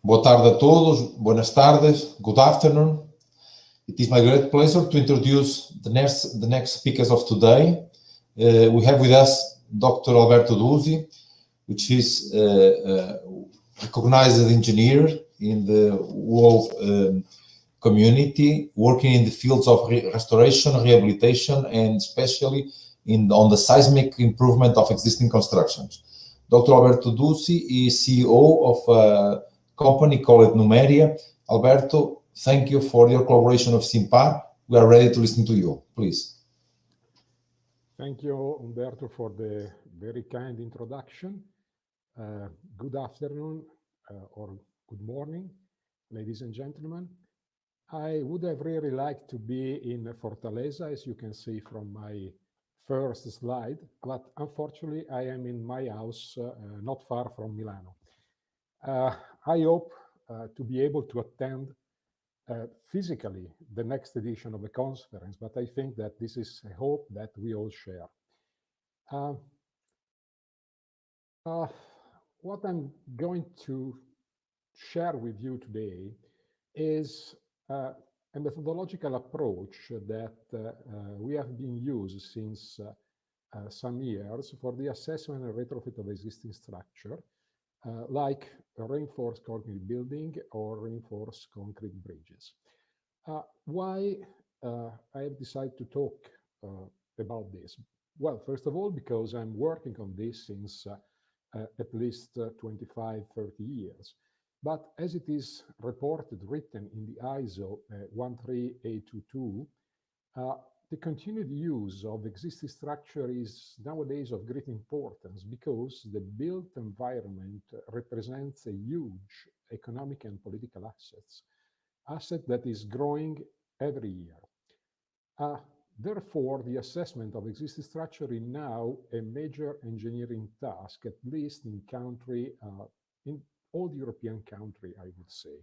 Boa tarde a todos, buenas tardes, good afternoon. It is my great pleasure to introduce the next speakers of today. We have with us Dr. Alberto Dusi, which is a recognized engineer in the world community, working in the fields of restoration, rehabilitation, and especially on the seismic improvement of existing constructions. Dr. Alberto Dusi is CEO of a company called Numeria. Alberto, thank you for your collaboration of SIMPAR. We are ready to listen to you, please. Thank you, Umberto, for the very kind introduction. Good afternoon or good morning, ladies and gentlemen. I would have really liked to be in Fortaleza, as you can see from my first slide, but unfortunately I am in my house not far from Milano. I hope to be able to attend physically the next edition of the conference, but I think that this is a hope that we all share. What I'm going to share with you today is a methodological approach that we have been used since some years for the assessment and retrofit of existing structure, like reinforced concrete building or reinforced concrete bridges. Why I have decided to talk about this? Well, first of all, because I'm working on this since at least 25, 30 years. But as it is reported, written in the ISO 13822, the continued use of existing structure is nowadays of great importance because the built environment represents a huge economic and political asset that is growing every year. Therefore, the assessment of existing structure is now a major engineering task, at least in all the European countries, I would say.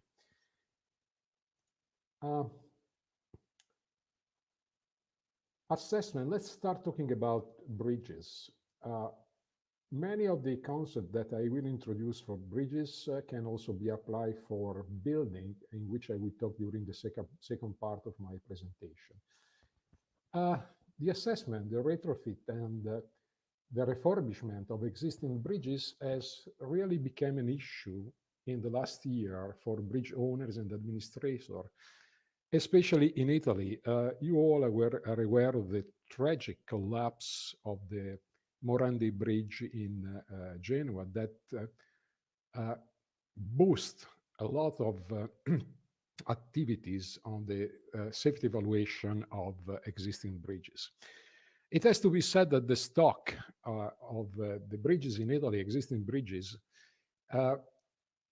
Assessment, let's start talking about bridges. Many of the concepts that I will introduce for bridges can also be applied for building, in which I will talk during the second part of my presentation. The assessment, the retrofit, and the refurbishment of existing bridges has really become an issue in the last year for bridge owners and administrators, especially in Italy. You all are aware of the tragic collapse of the Morandi Bridge in Genoa that boost a lot of activities on the safety evaluation of existing bridges. It has to be said that the stock of the bridges in Italy, existing bridges,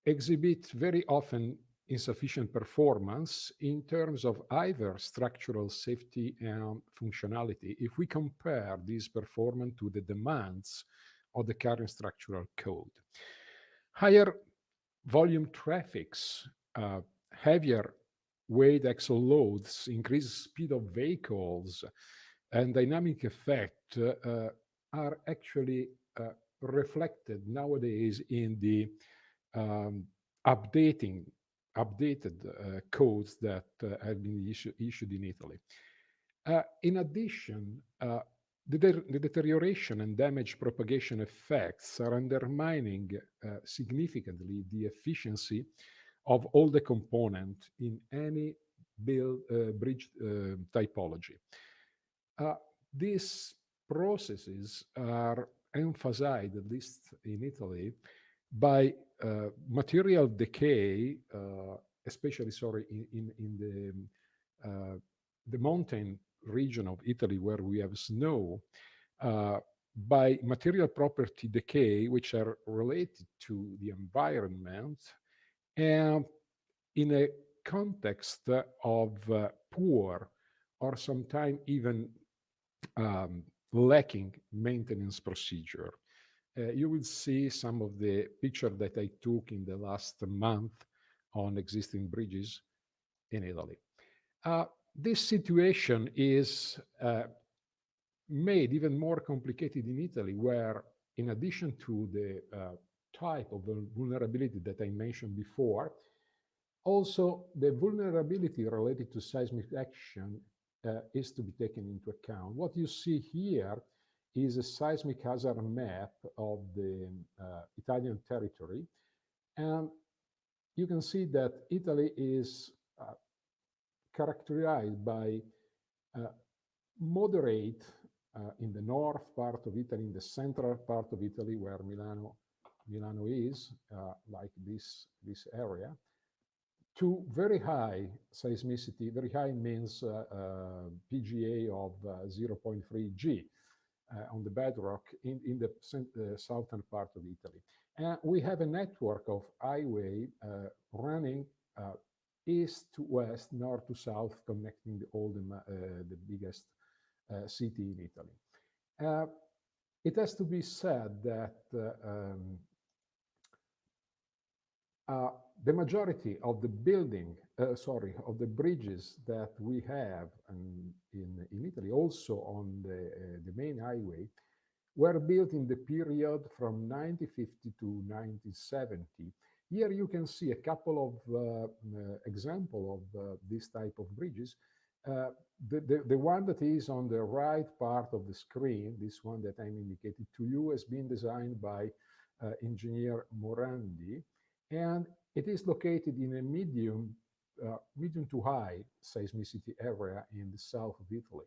exhibit very often insufficient performance in terms of either structural safety and functionality if we compare this performance to the demands of the current structural code. Higher volume traffics, heavier weight axle loads, increased speed of vehicles, and dynamic effect are actually reflected nowadays in the updated codes that have been issued in Italy. In addition, the deterioration and damage propagation effects are undermining significantly the efficiency of all the components in any bridge typology. These processes are emphasized, at least in Italy, by material decay, especially, in the mountain region of Italy where we have snow, by material property decay, which are related to the environment, and in a context of poor or sometimes even lacking maintenance procedure. You will see some of the pictures that I took in the last month on existing bridges in Italy. This situation is made even more complicated in Italy, where in addition to the type of vulnerability that I mentioned before. Also, the vulnerability related to seismic action is to be taken into account. What you see here is a seismic hazard map of the Italian territory. And you can see that Italy is characterized by moderate in the north part of Italy, in the central part of Italy, where Milano is, like this area, to very high seismicity. Very high means PGA of 0.3 G on the bedrock in the southern part of Italy. And we have a network of highway running east to west, north to south, connecting all the biggest city in Italy. It has to be said that the majority of the of the bridges that we have in Italy, also on the main highway, were built in the period from 1950 to 1970. Here you can see a couple of examples of this type of bridges. The one that is on the right part of the screen, this one that I'm indicating to you, has been designed by engineer Morandi, and it is located in a medium to high seismicity area in the south of Italy.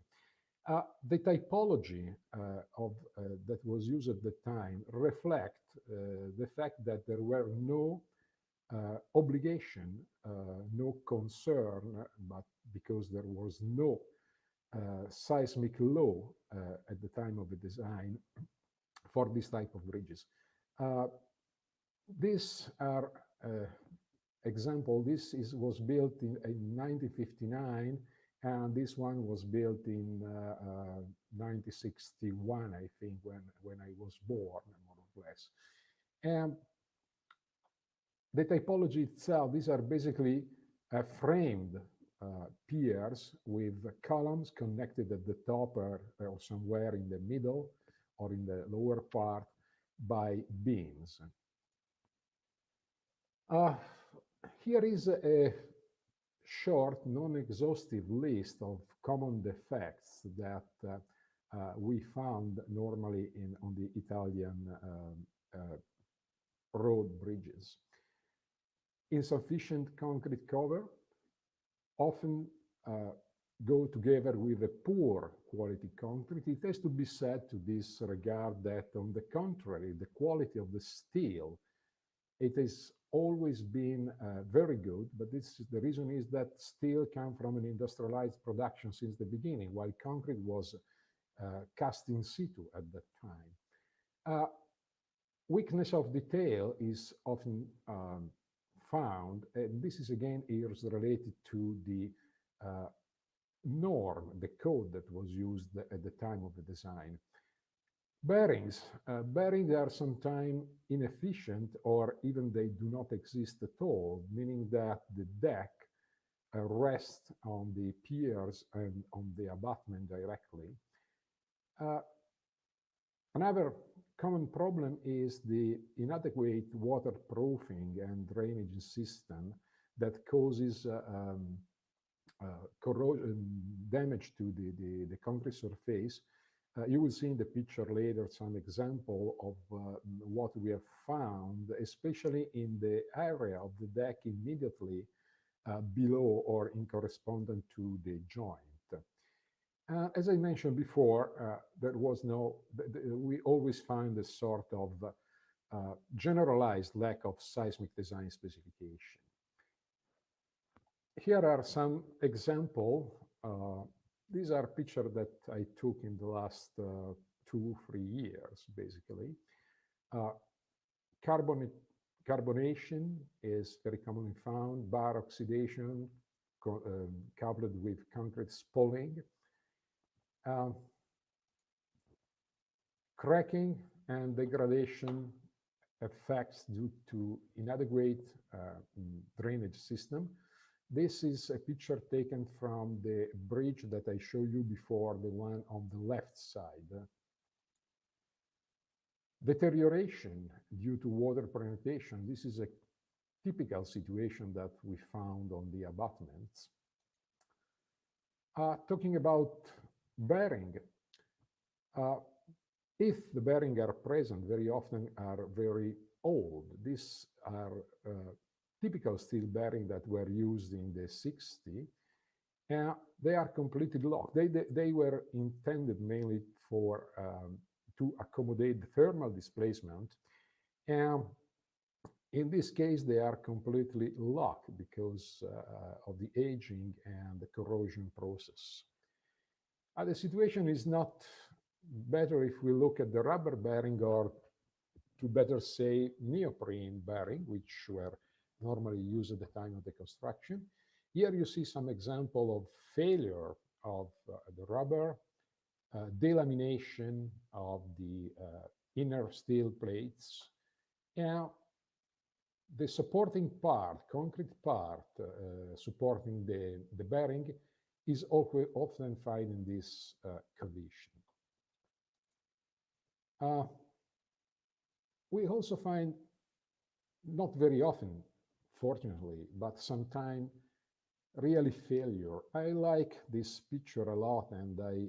The typology that was used at the time reflect the fact that there were no obligation, no concern, but because there was no seismic law at the time of the design for this type of bridges. These are example. This was built in 1959, and this one was built in 1961, I think, when I was born, more or less. And the typology itself, these are basically framed piers with columns connected at the top or somewhere in the middle or in the lower part by beams. Here is a short, non-exhaustive list of common defects that we found normally on the Italian road bridges. Insufficient concrete cover often go together with a poor quality concrete. It has to be said to this regard that, on the contrary, the quality of the steel, it has always been very good, but the reason is that steel came from an industrialized production since the beginning, while concrete was cast in situ at that time. Weakness of detail is often found, and this is again is related to the norm, the code that was used at the time of the design. Bearings are sometimes inefficient, or even they do not exist at all, meaning that the deck rests on the piers and on the abutment directly. Another common problem is the inadequate waterproofing and drainage system that causes corrosion damage to the concrete surface. You will see in the picture later some example of what we have found, especially in the area of the deck immediately below or in correspondence to the joint. As I mentioned before, there was we always find a sort of generalized lack of seismic design specification. Here are some examples. These are pictures that I took in the last 2-3 years, basically. Carbonation is very commonly found, bar oxidation coupled with concrete spalling. Cracking and degradation effects due to inadequate drainage system. This is a picture taken from the bridge that I showed you before, the one on the left side. Deterioration due to water penetration. This is a typical situation that we found on the abutments. Talking about bearing, if the bearings are present, very often are very old. These are typical steel bearings that were used in the 60s. And they are completely locked. They were intended mainly for to accommodate the thermal displacement. And in this case, they are completely locked because of the aging and the corrosion process. The situation is not better if we look at the rubber bearing, or to better say neoprene bearing, which were normally used at the time of the construction. Here you see some example of failure of the rubber, delamination of the inner steel plates, and the supporting part, concrete part, supporting the bearing is often found in this condition. We also find, not very often, fortunately, but sometimes really failure. I like this picture a lot, and I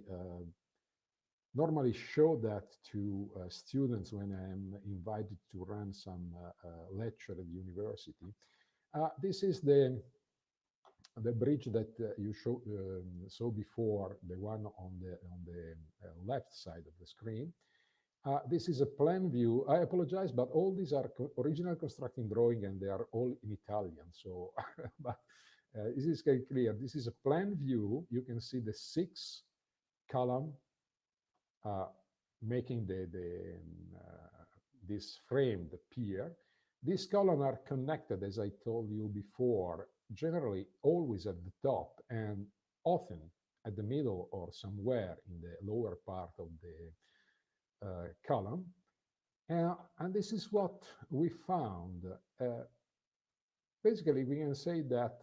normally show that to students when I am invited to run some lecture at the university. This is the bridge that you saw before, the one on the left side of the screen. This is a plan view. I apologize, but all these are original constructing drawing, and they are all in Italian. So, but this is very clear. This is a plan view. You can see the 6 column making this frame, the pier. These columns are connected, as I told you before, generally always at the top and often at the middle or somewhere in the lower part of the column. And this is what we found. Basically, we can say that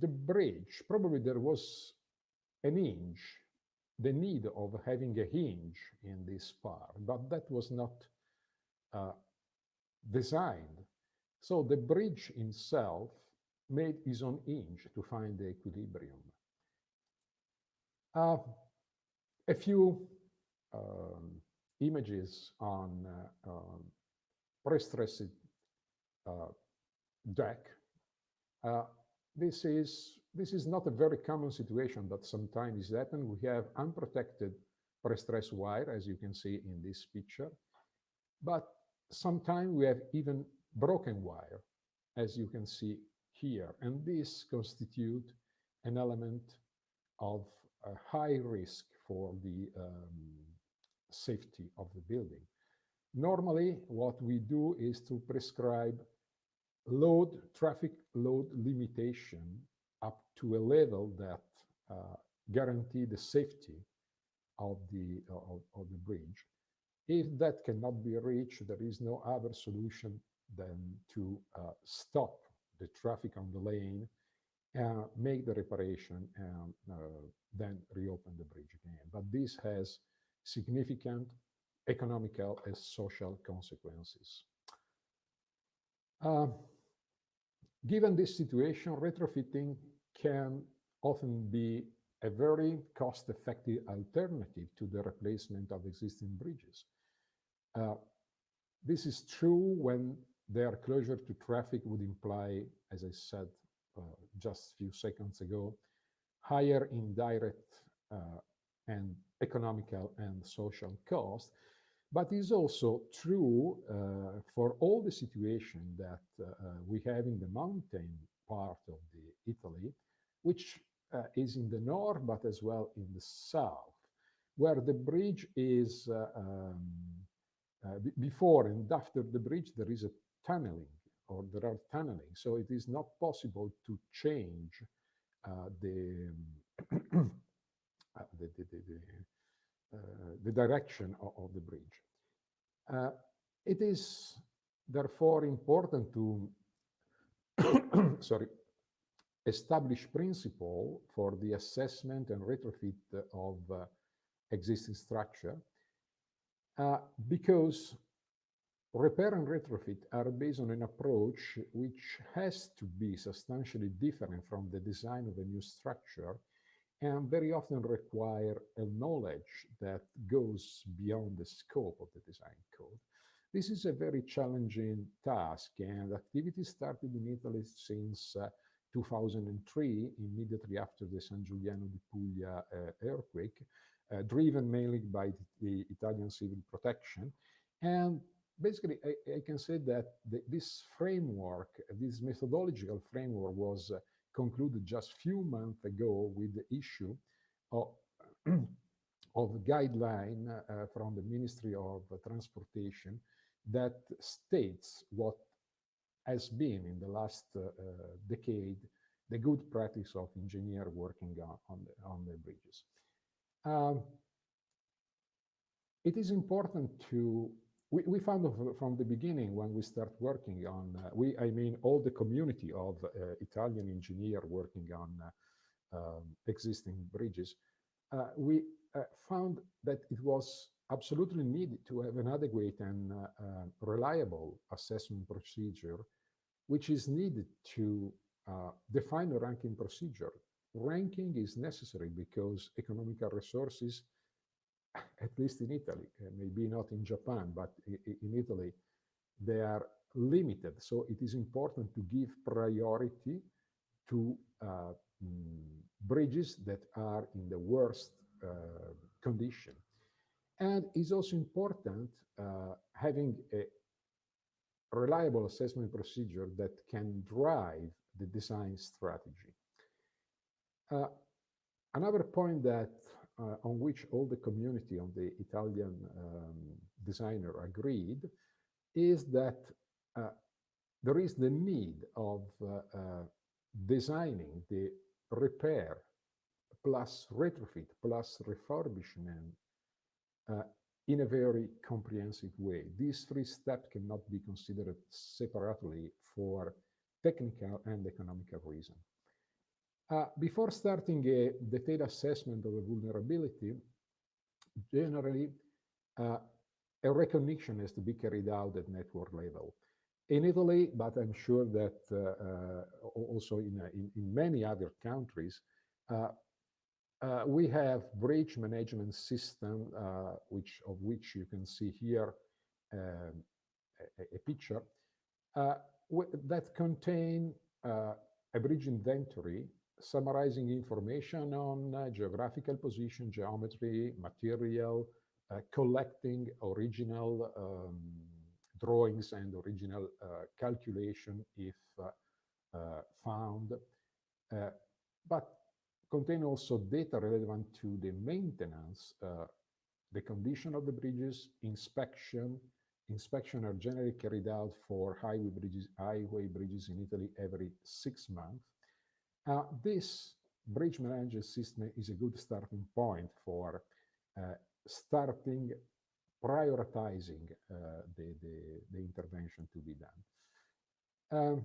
the bridge, probably there was an hinge, the need of having a hinge in this part, but that was not designed. So the bridge itself made its own hinge to find the equilibrium. A few images on pre-stressed deck. This is not a very common situation, but sometimes it happens. We have unprotected pre-stressed wire, as you can see in this picture, but sometimes we have even broken wire, as you can see here, and this constitute an element of a high risk for the safety of the building. Normally, what we do is to prescribe traffic load limitation up to a level that guarantee the safety of the bridge. If that cannot be reached, there is no other solution than to stop the traffic on the lane, make the reparation, and then reopen the bridge again. But this has significant economical and social consequences. Given this situation, retrofitting can often be a very cost-effective alternative to the replacement of existing bridges. This is true when their closure to traffic would imply, as I said just a few seconds ago, higher indirect and economical and social costs. But it's also true for all the situation that we have in the mountain part of the Italy, which is in the north, but as well in the south, where the bridge is, before and after the bridge, there is a tunneling, or there are tunneling. So it is not possible to change the direction of the bridge. It is therefore important to establish principle for the assessment and retrofit of existing structure. because repair and retrofit are based on an approach which has to be substantially different from the design of a new structure, and very often require a knowledge that goes beyond the scope of the design code. This is a very challenging task, and activity started in Italy since 2003, immediately after the San Giuliano di Puglia earthquake, driven mainly by the Italian civil protection. And basically, I can say that this framework, this methodological framework was concluded just few months ago with the issue of, of a guideline from the Ministry of Transportation that states what has been in the last decade the good practice of engineer working on the bridges. It is important to, we found from the beginning when we start working on, I mean all the community of Italian engineer working on existing bridges, we found that it was absolutely needed to have an adequate and reliable assessment procedure, which is needed to define a ranking procedure. Ranking is necessary because economical resources, at least in Italy, maybe not in Japan, but in Italy, they are limited. So it is important to give priority to bridges that are in the worst condition. And it's also important having a reliable assessment procedure that can drive the design strategy. Another point that on which all the community of the Italian designer agreed is that there is the need of designing the repair plus retrofit plus refurbishment in a very comprehensive way. These three steps cannot be considered separately for technical and economical reasons. Before starting a detailed assessment of a vulnerability, generally, a recognition has to be carried out at network level. In Italy, but I'm sure that also in many other countries, we have bridge management system, of which you can see here a picture, that contain a bridge inventory summarizing information on geographical position, geometry, material, collecting original drawings and original calculation if found, but contain also data relevant to the maintenance, the condition of the bridges, inspection. Inspection are generally carried out for highway bridges in Italy every 6 months. This bridge management system is a good starting point for starting prioritizing the intervention to be done.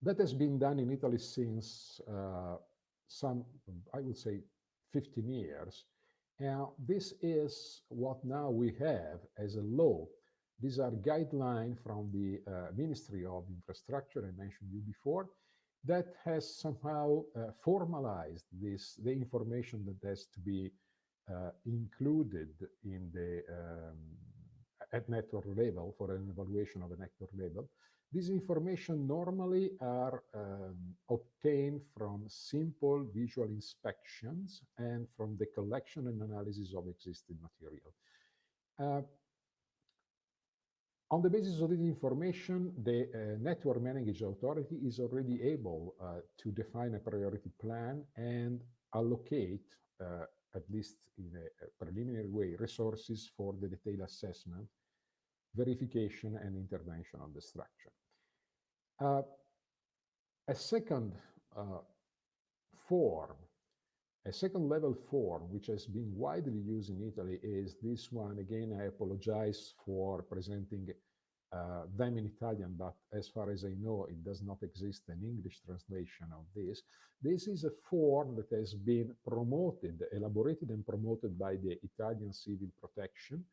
That has been done in Italy since I would say 15 years. Now, this is what now we have as a law. These are guidelines from the Ministry of Infrastructure, I mentioned you before, that has somehow formalized the information that has to be included in the at network level for an evaluation of a network level. This information normally are obtained from simple visual inspections and from the collection and analysis of existing material. On the basis of this information, the network management authority is already able to define a priority plan and allocate, at least in a preliminary way, resources for the detailed assessment, verification, and intervention of the structure. A second level form, which has been widely used in Italy, is this one. Again, I apologize for presenting them in Italian, but as far as I know, it does not exist an English translation of this. This is a form that has been promoted, elaborated and promoted by the Italian Civil Protection,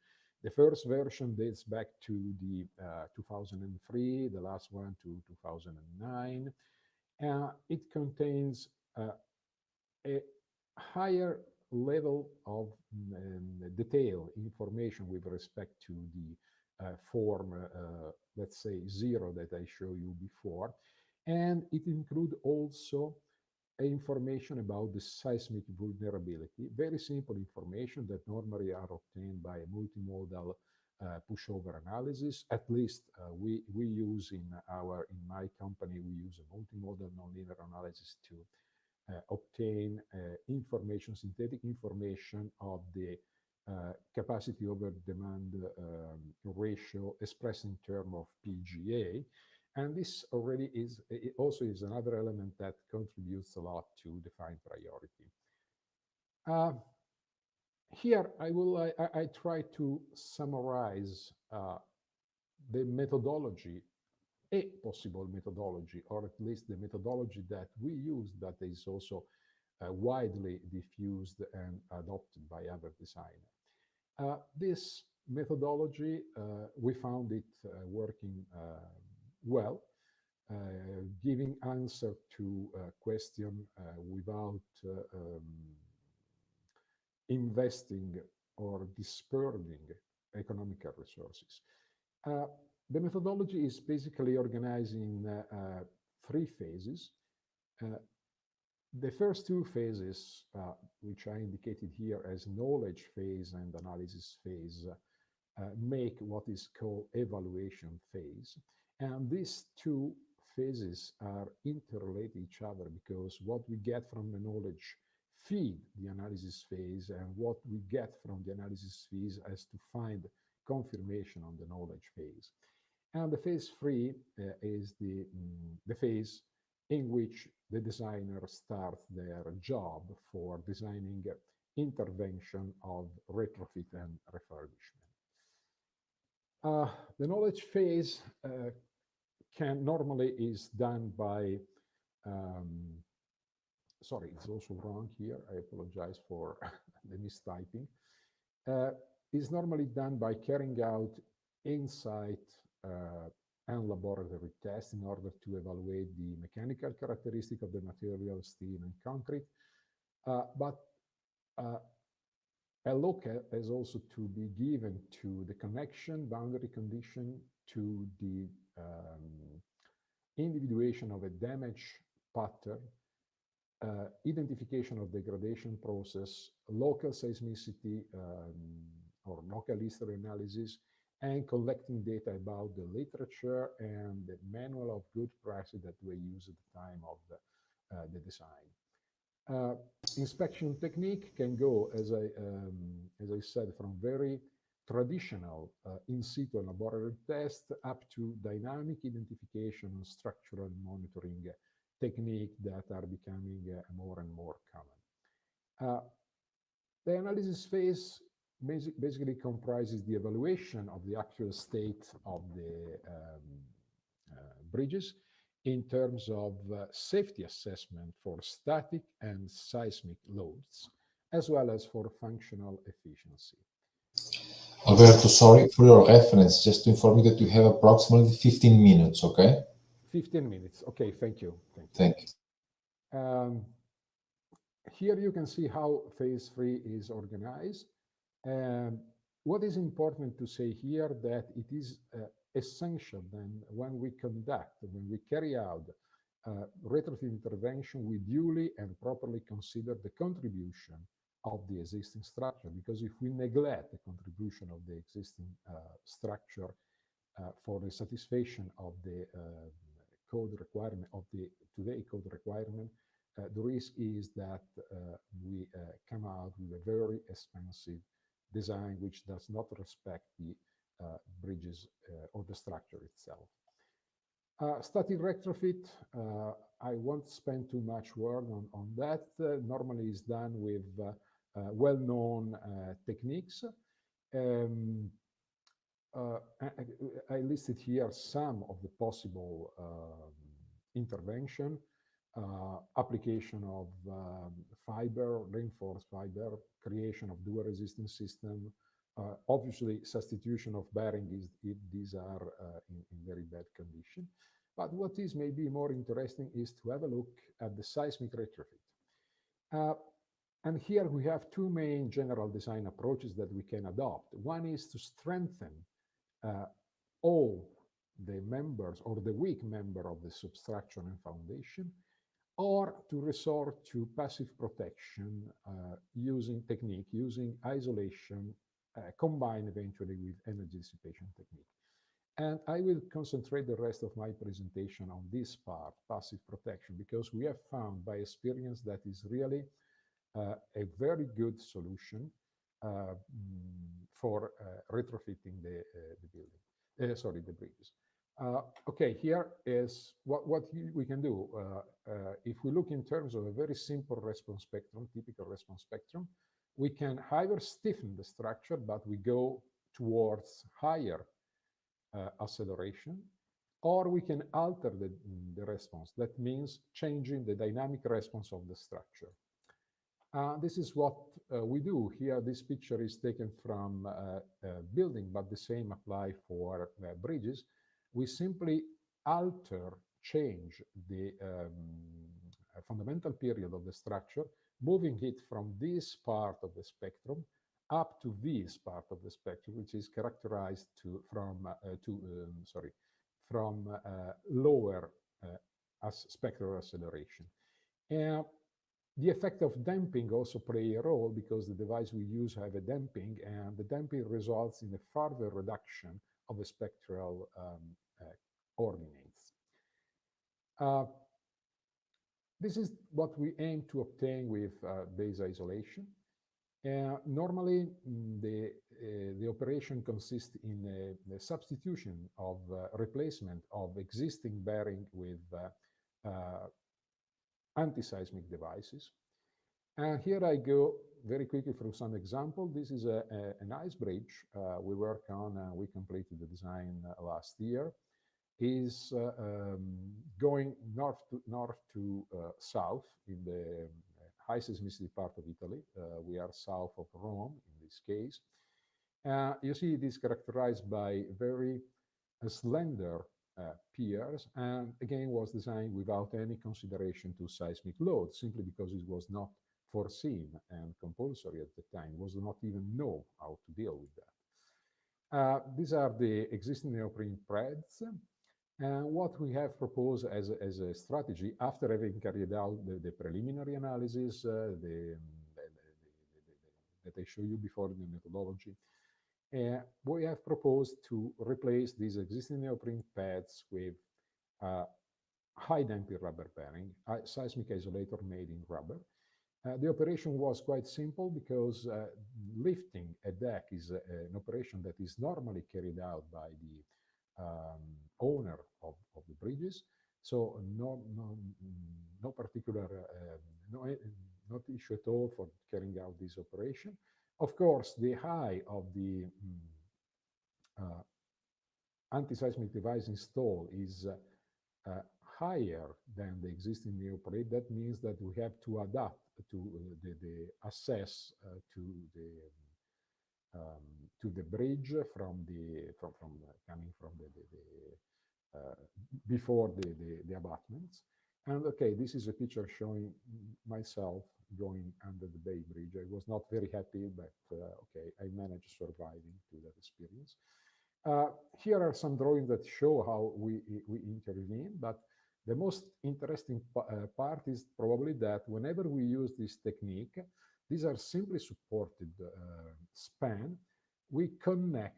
The first version dates back to the 2003, the last one to 2009. It contains a higher level of detail information with respect to the form, let's say 0 that I showed you before. And it includes also information about the seismic vulnerability, very simple information that normally are obtained by a multimodal pushover analysis. At least we use in my company, we use a multimodal nonlinear analysis to obtain information, synthetic information of the capacity over demand ratio expressed in terms of PGA. And this already is, it also is another element that contributes a lot to define priority. Here, I try to summarize the methodology, a possible methodology, or at least the methodology that we use that is also widely diffused and adopted by other designers. This methodology, we found it working well, giving answer to a question without investing or dispersing economical resources. The methodology is basically organized in 3 phases. The first 2 phases, which I indicated here as knowledge phase and analysis phase, make what is called evaluation phase. And these 2 phases are interrelated each other because what we get from the knowledge feed the analysis phase, and what we get from the analysis phase has to find confirmation on the knowledge phase. And the phase 3 is the phase in which the designer starts their job for designing intervention of retrofit and refurbishment. The knowledge phase normally is done by, sorry, it's also wrong here. I apologize for the mistyping. Is normally done by carrying out in-site and laboratory tests in order to evaluate the mechanical characteristic of the material, steel and concrete. But a look is also to be given to the connection, boundary condition, to the individuation of a damage pattern, identification of degradation process, local seismicity or local history analysis, and collecting data about the literature and the manual of good practice that we use at the time of the design. Inspection technique can go, as I said, from very traditional in situ laboratory test up to dynamic identification and structural monitoring technique that are becoming more and more common. The analysis phase basically comprises the evaluation of the actual state of the bridges in terms of safety assessment for static and seismic loads, as well as for functional efficiency. Alberto, sorry for your reference, just to inform you that you have approximately 15 minutes, okay? 15 minutes, okay, thank you. Thank you. Here you can see how phase 3 is organized. What is important to say here that it is essential then when we carry out retrofit intervention, we duly and properly consider the contribution of the existing structure, because if we neglect the contribution of the existing structure for the satisfaction of the code requirement of the today code requirement, the risk is that we come out with a very expensive design which does not respect the bridges or the structure itself. Static retrofit, I won't spend too much word on that. Normally is done with well-known techniques. I listed here some of the possible intervention. Application of fiber, reinforced fiber, creation of dual resistance system, Obviously, substitution of bearing these are in very bad condition. But what is maybe more interesting is to have a look at the seismic retrofit. And here we have two main general design approaches that we can adopt. One is to strengthen all the members or the weak member of the substructure and foundation, or to resort to passive protection using isolation, combined eventually with energy dissipation technique. And I will concentrate the rest of my presentation on this part, passive protection, because we have found by experience that is really a very good solution for retrofitting the building, the bridges. Okay, here is what we can do. If we look in terms of a very simple response spectrum, typical response spectrum, we can either stiffen the structure, but we go towards higher acceleration, or we can alter the response. That means changing the dynamic response of the structure. This is what we do here. This picture is taken from a building, but the same apply for bridges. We simply change the fundamental period of the structure, moving it from this part of the spectrum up to this part of the spectrum, which is characterized from lower spectral acceleration. The effect of damping also play a role, because the device we use have a damping, and the damping results in a further reduction of the spectral ordinates. This is what we aim to obtain with base isolation. Normally, the operation consists in the substitution of replacement of existing bearing with anti-seismic devices. And here I go very quickly through some example. This is an ice bridge we worked on. We completed the design last year. Is going north to south in the high seismicity part of Italy. We are south of Rome in this case. You see it is characterized by very slender piers, and again was designed without any consideration to seismic load, simply because it was not foreseen and compulsory at the time. It was not even know how to deal with that. These are the existing neoprene pads. And what we have proposed as a strategy, after having carried out the preliminary analysis that I showed you before in the methodology, we have proposed to replace these existing neoprene pads with high damping rubber bearing, seismic isolator made in rubber. The operation was quite simple, because lifting a deck is an operation that is normally carried out by the owner of the bridges, so no particular not issue at all for carrying out this operation. Of course, the height of the anti-seismic device installed is higher than the existing neoprene. That means that we have to adapt to the access to the bridge coming from before the abutments. And okay, this is a picture showing myself going under the Bay Bridge. I was not very happy, but okay, I managed surviving to that experience. Here are some drawings that show how we intervene, but the most interesting part is probably that whenever we use this technique, these are simply supported span. We connect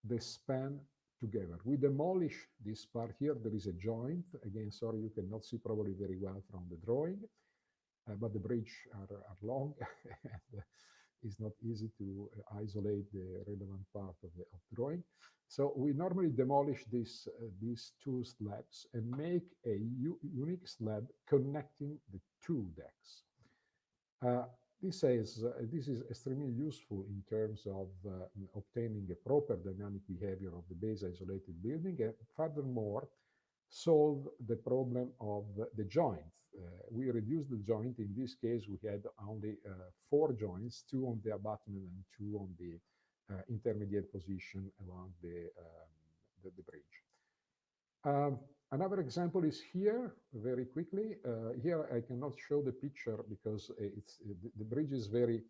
the span together. We demolish this part here. There is a joint. Again, sorry, you cannot see probably very well from the drawing, but the bridge are long and it's not easy to isolate the relevant part of the drawing. So we normally demolish these two slabs and make a unique slab connecting the two decks. This is extremely useful in terms of obtaining a proper dynamic behavior of the base isolated building, and furthermore solve the problem of the joints. We reduced the joint. In this case, we had only 4 joints, 2 on the abutment and 2 on the intermediate position along the bridge. Another example is here, very quickly. Here I cannot show the picture because the bridge is very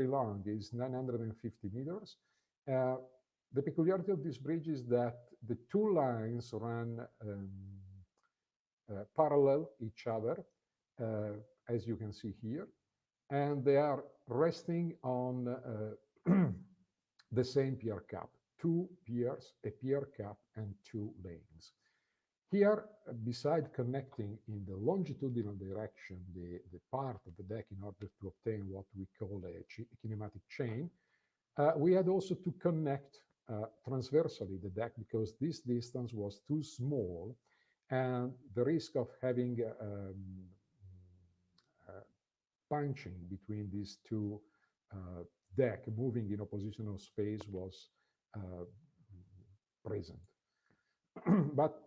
long. It's 950 meters. The peculiarity of this bridge is that the two lines run parallel each other, as you can see here, and they are resting on the same pier cap. Two piers, a pier cap, and two lanes. Here, beside connecting in the longitudinal direction the part of the deck in order to obtain what we call a kinematic chain, we had also to connect transversally the deck because this distance was too small, and the risk of having punching between these two deck moving in oppositional space was present. But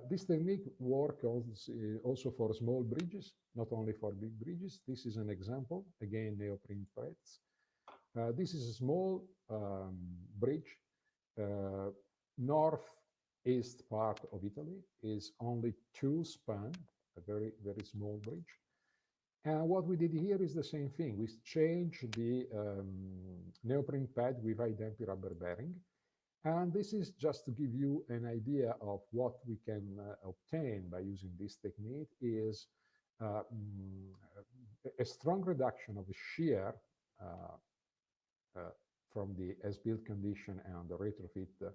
this technique works also for small bridges, not only for big bridges. This is an example, again, neoprene threads. This is a small bridge. Northeast part of Italy is only 2 span, a very, very small bridge. And what we did here is the same thing. We changed the neoprene pad with high-density rubber bearing. And this is just to give you an idea of what we can obtain by using this technique is a strong reduction of the shear from the as-built condition and the retrofit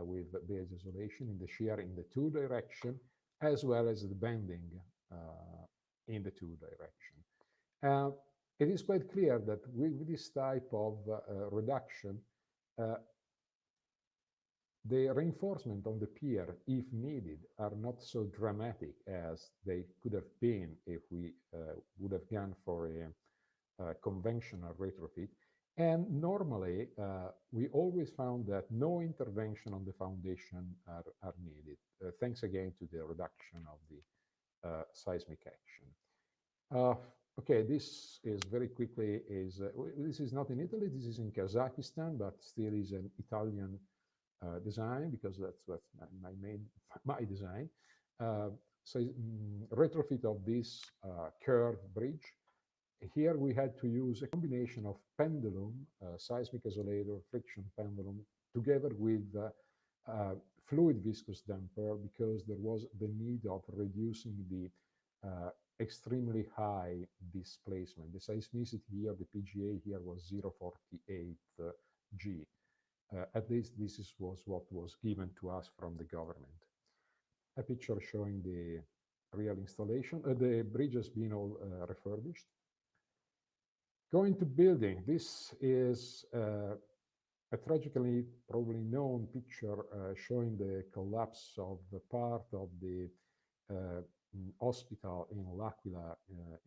with base isolation in the shear in the 2 direction, as well as the bending in the 2 direction. It is quite clear that with this type of reduction, the reinforcement on the pier, if needed, are not so dramatic as they could have been if we would have gone for a conventional retrofit. And normally, we always found that no intervention on the foundation are needed, thanks again to the reduction of the seismic action. Okay, this is very quickly, this is not in Italy, this is in Kazakhstan, but still is an Italian design because that's my design. So retrofit of this curved bridge. Here we had to use a combination of pendulum, seismic isolator, friction pendulum, together with fluid viscous damper because there was the need of reducing the extremely high displacement. The seismicity here, the PGA here was 0.48 G. At least this was what was given to us from the government. A picture showing the real installation. The bridge has been all refurbished. Going to building, this is a tragically probably known picture showing the collapse of the part of the hospital in L'Aquila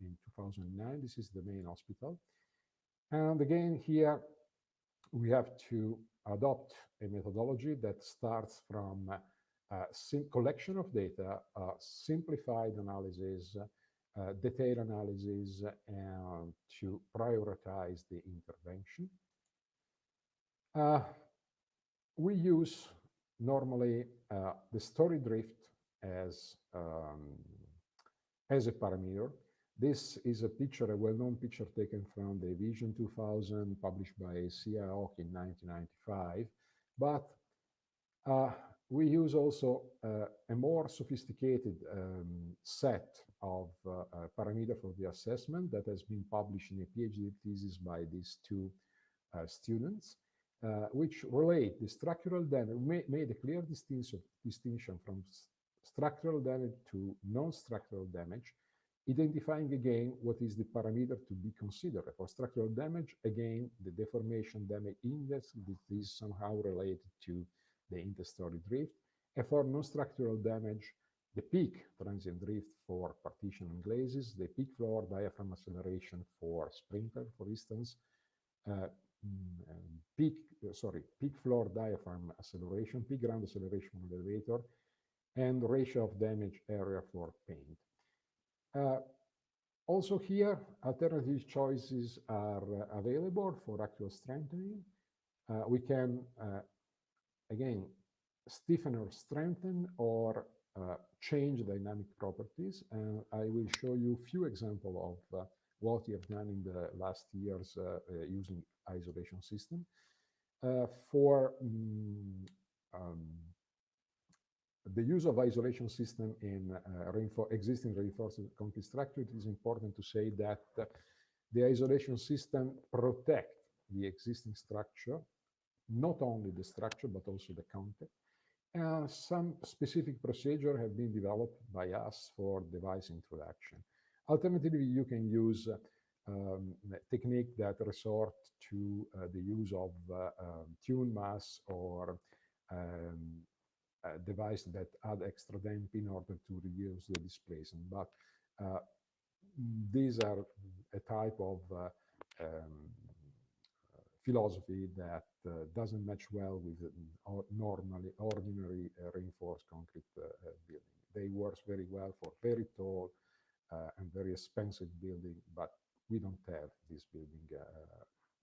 in 2009. This is the main hospital. And again, here we have to adopt a methodology that starts from collection of data, simplified analysis, detailed analysis, and to prioritize the intervention. We use normally the story drift as a parameter. This is a picture, a well-known picture taken from the Vision 2000, published by C.I.O.C. in 1995. But we use also a more sophisticated set of parameters for the assessment that has been published in a PhD thesis by these 2 students, which relate the structural damage, made a clear distinction from structural damage to non-structural damage, identifying again what is the parameter to be considered. For structural damage, again, the deformation damage index is somehow related to the interstory drift. And for non-structural damage, the peak transient drift for partition and glazes, the peak floor diaphragm acceleration for sprinkler, for instance, peak floor diaphragm acceleration, peak ground acceleration on the elevator, and ratio of damage area for paint. Also here, alternative choices are available for actual strengthening. We can, again, stiffen or strengthen or change dynamic properties. And I will show you a few examples of what we have done in the last years using isolation system. For the use of isolation system in existing reinforced concrete structure, it is important to say that the isolation system protects the existing structure, not only the structure, but also the content. And some specific procedure have been developed by us for device introduction. Alternatively, you can use a technique that resort to the use of tune mass or a device that add extra damp in order to reduce the displacement. But these are a type of philosophy that doesn't match well with ordinary reinforced concrete building. They work very well for very tall and very expensive building, but we don't have this building.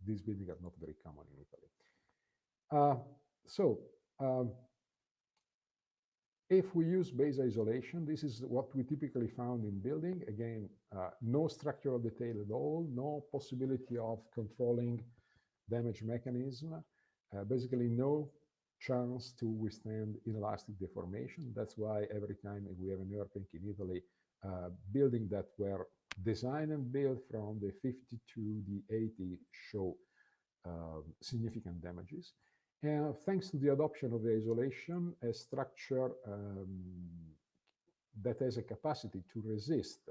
These buildings are not very common in Italy. If we use base isolation, this is what we typically found in building. Again, no structural detail at all, no possibility of controlling damage mechanism, basically no chance to withstand inelastic deformation. That's why every time we have an earthquake in Italy, buildings that were designed and built from the 50 to the 80 show significant damages. And thanks to the adoption of the isolation, a structure that has a capacity to resist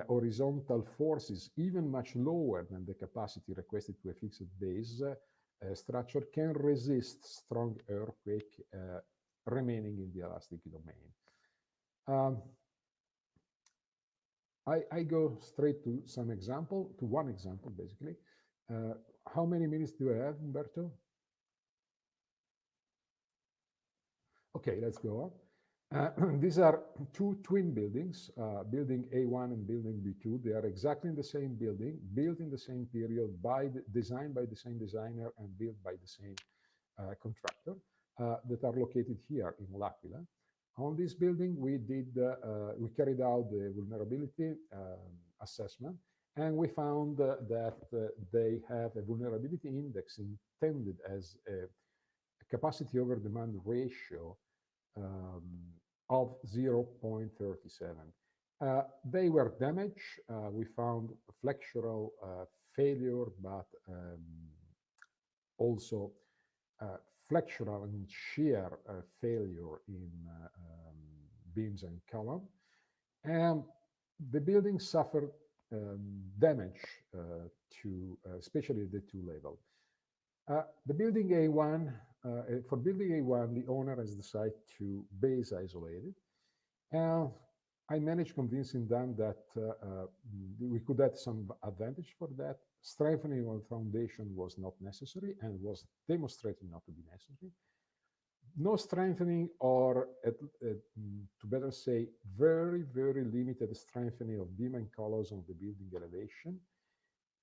horizontal forces even much lower than the capacity requested to a fixed base structure can resist strong earthquake remaining in the elastic domain. I go straight to one example, basically. How many minutes do I have, Umberto? Okay, let's go on. These are two twin buildings, building A1 and building B2. They are exactly in the same building, built in the same period, designed by the same designer and built by the same contractor that are located here in L'Aquila. On this building, we carried out the vulnerability assessment, and we found that they have a vulnerability index intended as a capacity over demand ratio of 0.37. They were damaged. We found flexural failure, but also flexural and shear failure in beams and column. And the building suffered damage to especially the two level. The building A1, for building A1, the owner has decided to base isolate it. I managed convincing them that we could have some advantage for that. Strengthening of the foundation was not necessary and was demonstrated not to be necessary. No strengthening, or to better say, very, very limited strengthening of beam and columns on the building elevation.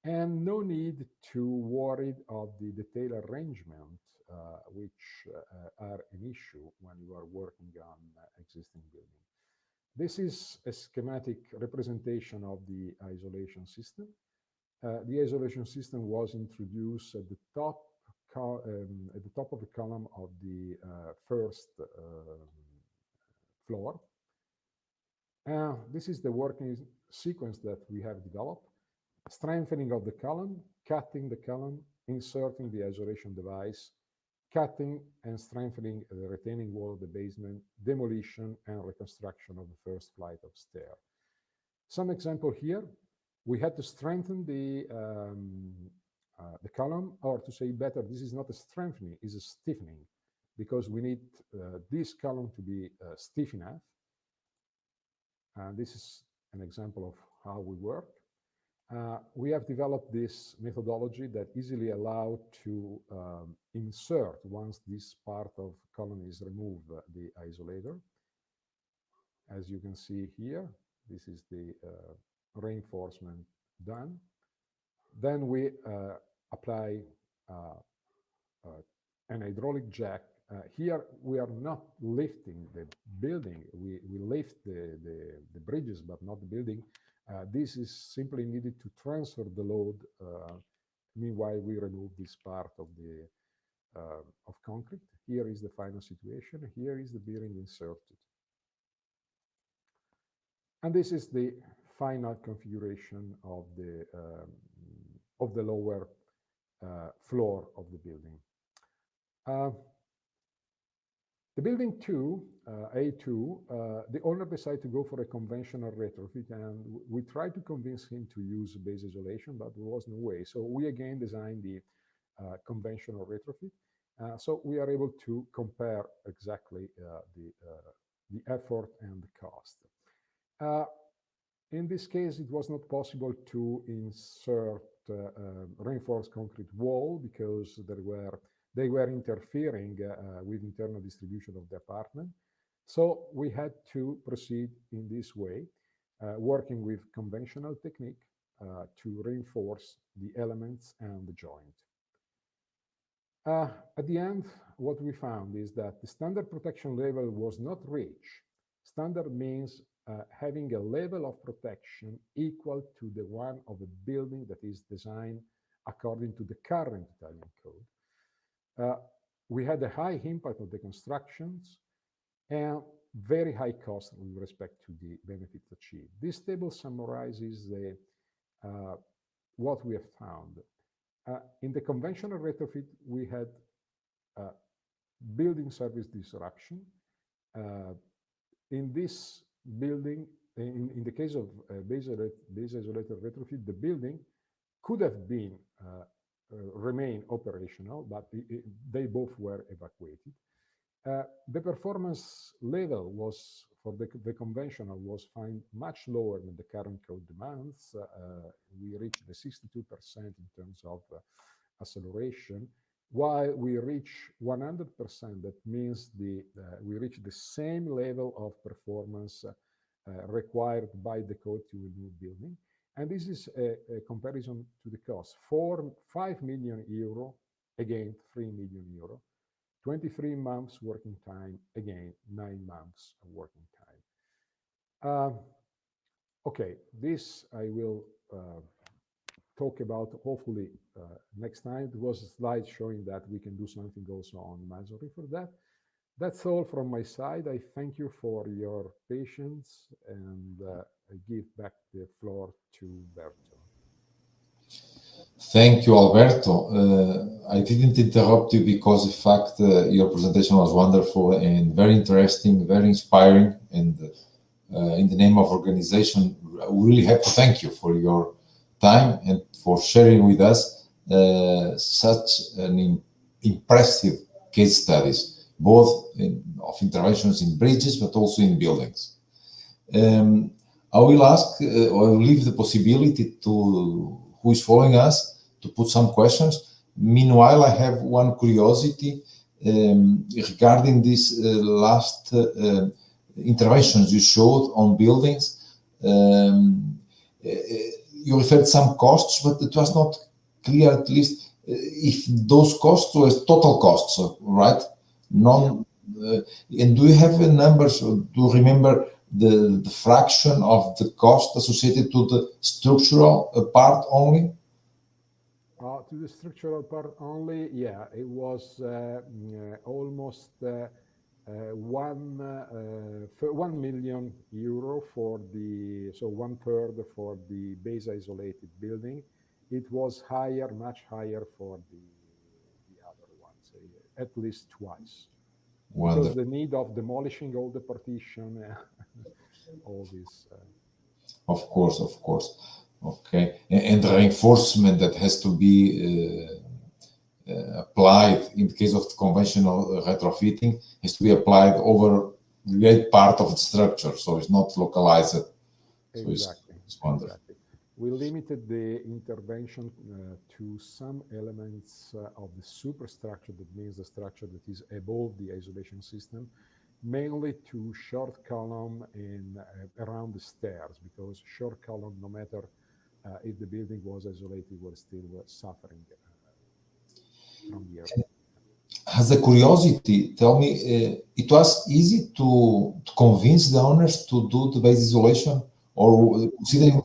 And no need to worry of the detail arrangement, which are an issue when you are working on existing building. This is a schematic representation of the isolation system. The isolation system was introduced at the top of the column of the first floor. This is the working sequence that we have developed. Strengthening of the column, cutting the column, inserting the isolation device, cutting and strengthening the retaining wall of the basement, demolition and reconstruction of the first flight of stairs. Some example here, we had to strengthen the column, or to say better, this is not a strengthening, it's a stiffening, because we need this column to be stiff enough. This is an example of how we work. We have developed this methodology that easily allow to insert, once this part of column is removed, the isolator. As you can see here, this is the reinforcement done. Then we apply an hydraulic jack. Here we are not lifting the building. We lift the bridges, but not the building. This is simply needed to transfer the load. Meanwhile, we remove this part of the of concrete. Here is the final situation. Here is the bearing inserted. And this is the final configuration of the lower floor of the building. The building 2, A2, the owner decided to go for a conventional retrofit, and we tried to convince him to use base isolation, but there was no way. So we again designed the conventional retrofit. So we are able to compare exactly the effort and the cost. In this case, it was not possible to insert reinforced concrete wall because they were interfering with internal distribution of the apartment. So we had to proceed in this way, working with conventional technique to reinforce the elements and the joint. At the end, what we found is that the standard protection level was not reached. Standard means having a level of protection equal to the one of a building that is designed according to the current Italian code. We had a high impact of the constructions and very high cost with respect to the benefits achieved. This table summarizes what we have found. In the conventional retrofit, we had building service disruption. In this building, in the case of base isolated retrofit, the building could have been remain operational, but they both were evacuated. The performance level was, for the conventional, was found much lower than the current code demands. We reached the 62% in terms of acceleration, while we reach 100%. That means we reach the same level of performance required by the code to a new building. And this is a comparison to the cost. 5 million euro, again, 3 million euro. 23 months working time, again, 9 months of working time. Okay, this I will talk about hopefully next time. There was a slide showing that we can do something also on masonry for that. That's all from my side. I thank you for your patience, and I give back the floor to Alberto. Thank you, Alberto. I didn't interrupt you because, in fact, your presentation was wonderful and very interesting, very inspiring. And in the name of organization, we really have to thank you for your time and for sharing with us such an impressive case studies, both of interventions in bridges, but also in buildings. I will ask, or I will leave the possibility to who is following us to put some questions. Meanwhile, I have one curiosity regarding these last interventions you showed on buildings. You referred some costs, but it was not clear, at least, if those costs were total costs, right? And do you have numbers, or do you remember the fraction of the cost associated to the structural part only? To the structural part only, yeah, it was almost 1 million euro for the, so 1/3 for the base isolated building. It was higher, much higher for the other ones, at least twice. Because the need of demolishing all the partition, all this. Of course, of course. Okay. And the reinforcement that has to be applied in the case of conventional retrofitting has to be applied over a great part of the structure, so it's not localized. Exactly. So it's wonderful. Exactly. We limited the intervention to some elements of the superstructure, that means the structure that is above the isolation system, mainly to short column and around the stairs, because short column, no matter if the building was isolated, was still suffering from the earth. as a curiosity, tell me, it was easy to convince the owners to do the base isolation, or considering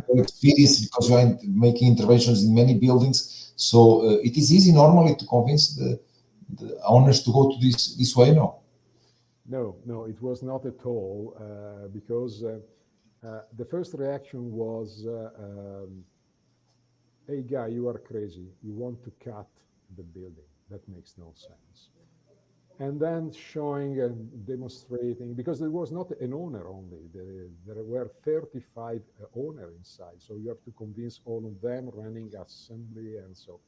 your experience, because you are making interventions in many buildings, so it is easy normally to convince the owners to go to this way, no? No, it was not at all, because the first reaction was, hey guy, you are crazy. You want to cut the building. That makes no sense. And then showing and demonstrating, because there was not an owner only, there were 35 owners inside. So you have to convince all of them, running assembly and so.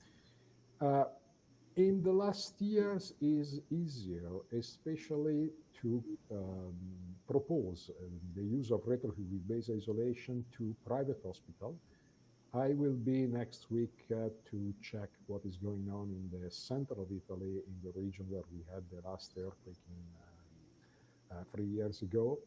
In the last years is easier, especially to propose the use of retrofit with base isolation to private hospital. I will be next week to check what is going on in the center of Italy, in the region where we had the last earthquake in 3 years ago.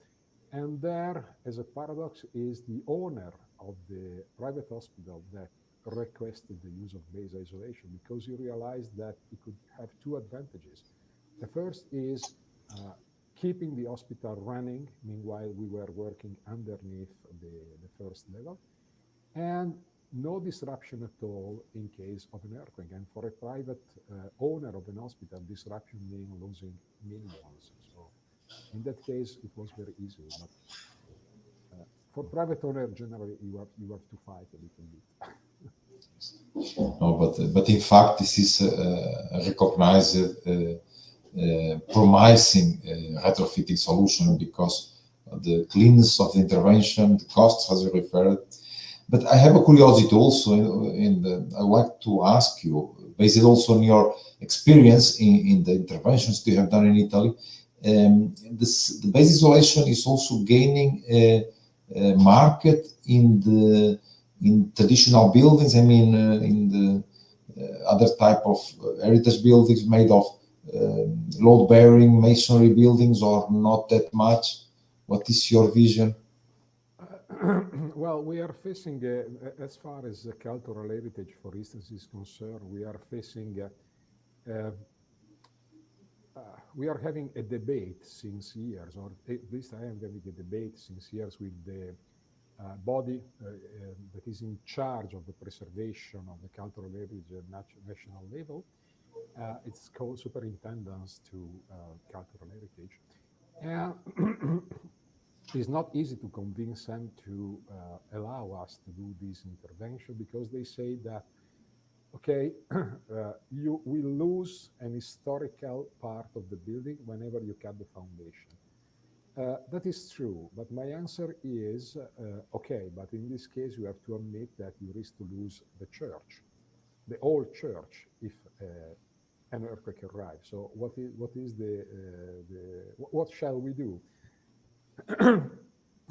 And there, as a paradox, is the owner of the private hospital that requested the use of base isolation, because he realized that it could have two advantages. The first is keeping the hospital running, meanwhile we were working underneath the first level, and no disruption at all in case of an earthquake. And for a private owner of an hospital, disruption means losing millions. So in that case, it was very easy. But for private owner, generally, you have to fight a little bit. No, but in fact, this is a recognized promising retrofitting solution, because of the cleanness of the intervention, the costs, as you referred. But I have a curiosity also, I would like to ask you, based also on your experience in the interventions you have done in Italy, the base isolation is also gaining a market in traditional buildings. I mean, in the other type of heritage buildings made of load-bearing masonry buildings, or not that much. What is your vision? Well, we are facing, as far as the cultural heritage, for instance, is concerned, we are facing, we are having a debate since years, or at least I am having a debate since years with the body that is in charge of the preservation of the cultural heritage at national level. It's called Superintendence to Cultural Heritage. And it's not easy to convince them to allow us to do this intervention, because they say that, okay, you will lose an historical part of the building whenever you cut the foundation. That is true, but my answer is, okay, but in this case, you have to admit that you risk to lose the church, the old church, if an earthquake arrives. So what shall we do?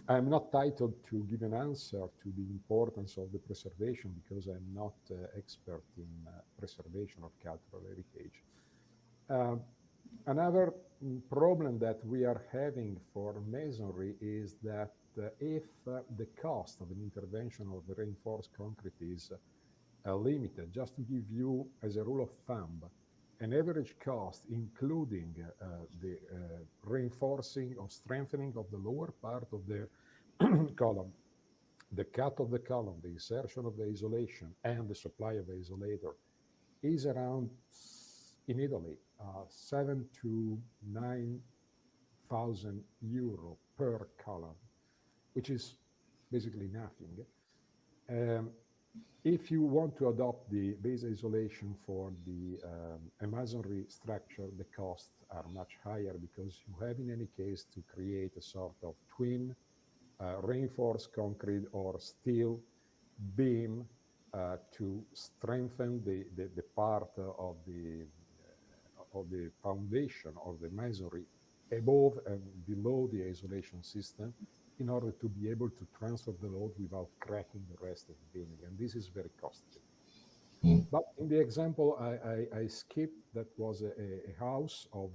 I'm not titled to give an answer to the importance of the preservation, because I'm not expert in preservation of cultural heritage. Another problem that we are having for masonry is that if the cost of an intervention of the reinforced concrete is limited, just to give you as a rule of thumb, an average cost, including the reinforcing or strengthening of the lower part of the column, the cut of the column, the insertion of the isolation, and the supply of the isolator, is around, in Italy, 7,000 to 9,000 euro per column, which is basically nothing. If you want to adopt the base isolation for the masonry structure, the costs are much higher, because you have in any case to create a sort of twin reinforced concrete or steel beam to strengthen the part of the foundation of the masonry above and below the isolation system, in order to be able to transfer the load without cracking the rest of the building. And this is very costly. But in the example I skipped, that was a house of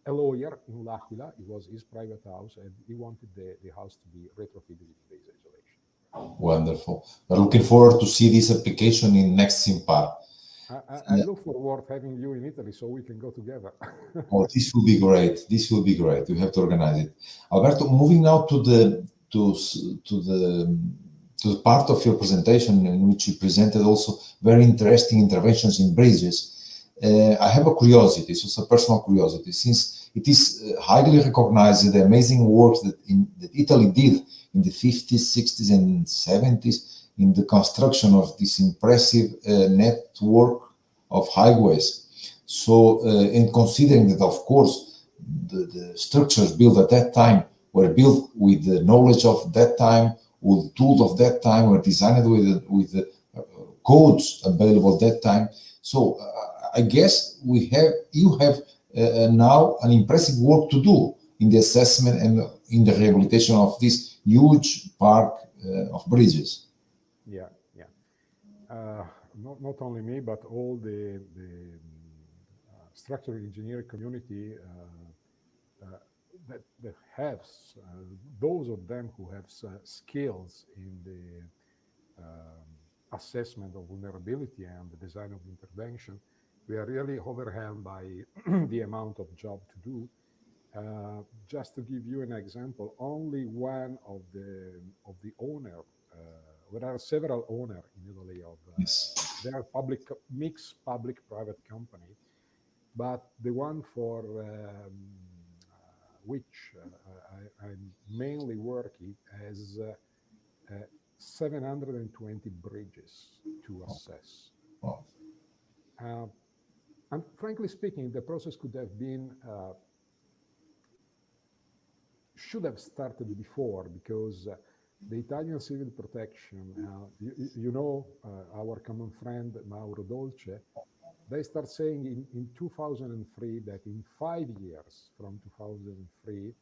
a lawyer in L'Aquila. It was his private house, and he wanted the house to be retrofitted with base isolation. Wonderful. We're looking forward to see this application in next SIMPAR. I look forward to having you in Italy so we can go together. Oh, this will be great. This will be great. We have to organize it. Alberto, moving now to the part of your presentation in which you presented also very interesting interventions in bridges. I have a curiosity. It's just a personal curiosity, since it is highly recognized the amazing work that Italy did in the 50s, 60s, and 70s in the construction of this impressive network of highways. So, in considering that, of course, the structures built at that time were built with the knowledge of that time, with the tools of that time, were designed with the codes available at that time. So, I guess you have now an impressive work to do in the assessment and in the rehabilitation of this huge park of bridges. Yeah. Not only me, but all the structural engineering community that have those of them who have skills in the assessment of vulnerability and the design of intervention. We are really overwhelmed by the amount of job to do. Just to give you an example, only one of the owner. There are several owners in Italy of they are mixed public-private company, but the one for which I'm mainly working has 720 bridges to assess. Wow. And frankly speaking, the process could have been should have started before, because the Italian civil protection, our common friend Mauro Dolce, they start saying in 2003 that in 5 years from 2003,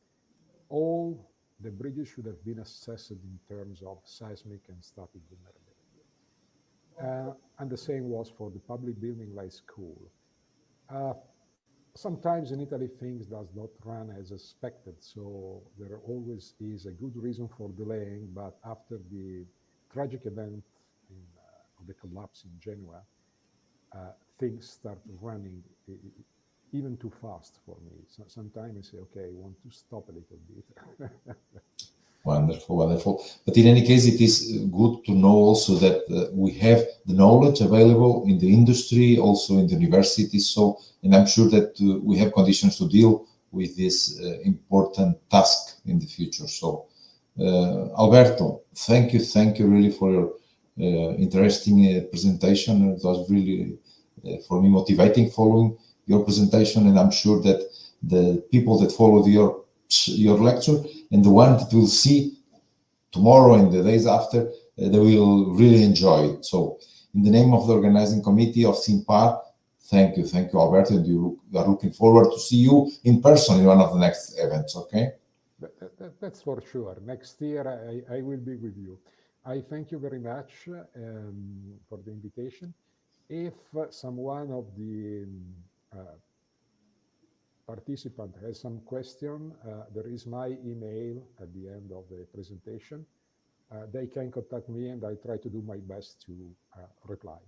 all the bridges should have been assessed in terms of seismic and static vulnerability. And the same was for the public building like school. Sometimes in Italy things does not run as expected, so there always is a good reason for delaying, but after the tragic event of the collapse in Genoa, things start running even too fast for me. So sometimes I say, okay, I want to stop a little bit. Wonderful. But in any case, it is good to know also that we have the knowledge available in the industry, also in the universities. So, and I'm sure that we have conditions to deal with this important task in the future. So, Alberto, thank you really for your interesting presentation. It was really, for me, motivating following your presentation, and I'm sure that the people that followed your lecture and the one that will see tomorrow and the days after, they will really enjoy it. So, in the name of the organizing committee of SIMPAR, thank you, Alberto, and we are looking forward to see you in person in one of the next events, okay? That's for sure. Next year, I will be with you. I thank you very much for the invitation. If someone of the participant has some question, there is my email at the end of the presentation. They can contact me and I try to do my best to reply.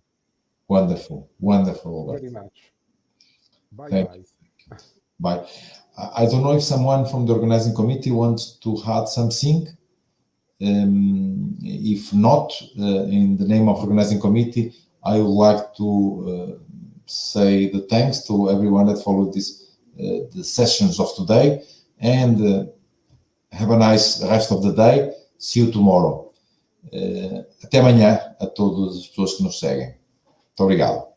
Wonderful, Alberto. Very much. Bye. Bye. I don't know if someone from the organizing committee wants to add something. If not, in the name of organizing committee, I would like to say the thanks to everyone that followed this the sessions of today, and have a nice rest of the day. See you tomorrow. Até amanhã a todas as pessoas que nos seguem. Muito obrigado.